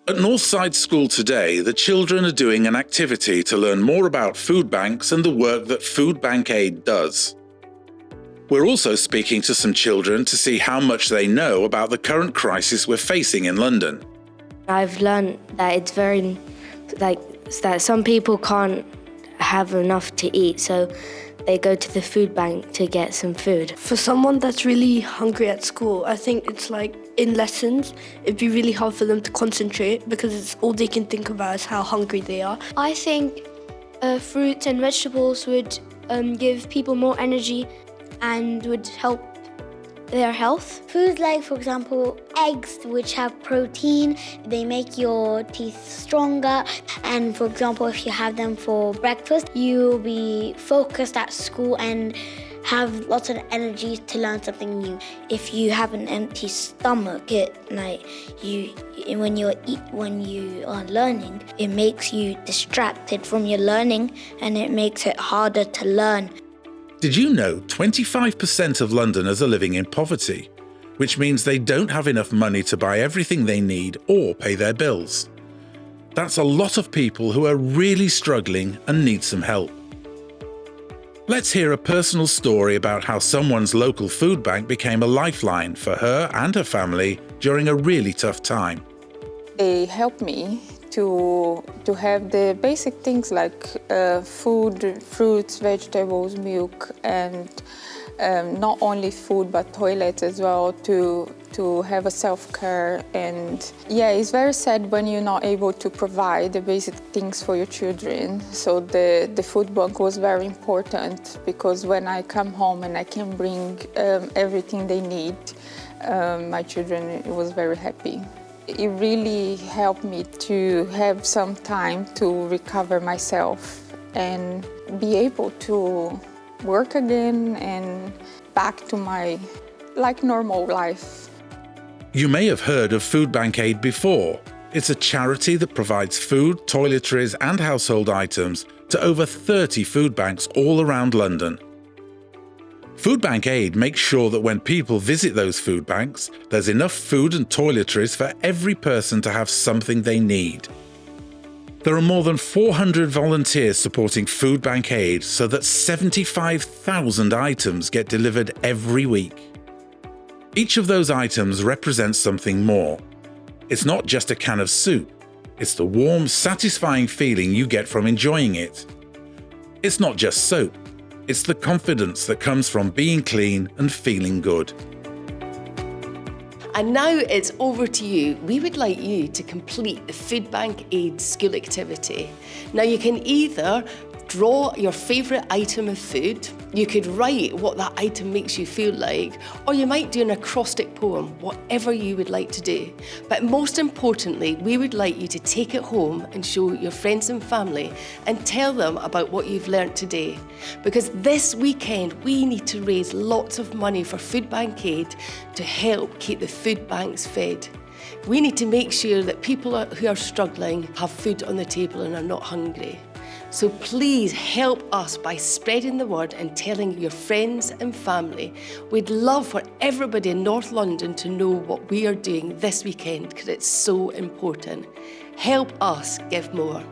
At Northside School today, the children are doing an activity to learn more about food banks and the work that Food Bank Aid does. We're also speaking to some children to see how much they know about the current crisis we're facing in London. I've learned that it's very, that some people can't have enough to eat, so they go to the food bank to get some food. For someone that's really hungry at school, I think it's like in lessons, it'd be really hard for them to concentrate because it's all they can think about is how hungry they are. I think fruits and vegetables would give people more energy and would help their health. Foods like, for example, eggs, which have protein, they make your teeth stronger. And for example, if you have them for breakfast, you'll be focused at school and have lots of energy to learn something new. If you have an empty stomach, when you are learning, it makes you distracted from your learning and it makes it harder to learn. Did you know 25% of Londoners are living in poverty, which means they don't have enough money to buy everything they need or pay their bills? That's a lot of people who are really struggling and need some help. Let's hear a personal story about how someone's local food bank became a lifeline for her and her family during a really tough time. They helped me to have the basic things like food, fruits, vegetables, milk, and not only food but toilets as well, to have a self-care. And yeah, it's very sad when you're not able to provide the basic things for your children. So the food bank was very important, because when I come home and I can bring everything they need, my children was very happy. It really helped me to have some time to recover myself and be able to work again and back to my normal life. You may have heard of Food Bank Aid before. It's a charity that provides food, toiletries and household items to over 30 food banks all around London. Food Bank Aid makes sure that when people visit those food banks, there's enough food and toiletries for every person to have something they need. There are more than 400 volunteers supporting Food Bank Aid so that 75,000 items get delivered every week. Each of those items represents something more. It's not just a can of soup. It's the warm, satisfying feeling you get from enjoying it. It's not just soap. It's the confidence that comes from being clean and feeling good. And now it's over to you. We would like you to complete the Food Bank Aid school activity. Now you can either draw your favourite item of food, you could write what that item makes you feel like, or you might do an acrostic poem, whatever you would like to do. But most importantly, we would like you to take it home and show your friends and family and tell them about what you've learnt today. Because this weekend, we need to raise lots of money for Food Bank Aid to help keep the food banks fed. We need to make sure that people who are struggling have food on the table and are not hungry. So please help us by spreading the word and telling your friends and family. We'd love for everybody in North London to know what we are doing this weekend, because it's so important. Help us give more.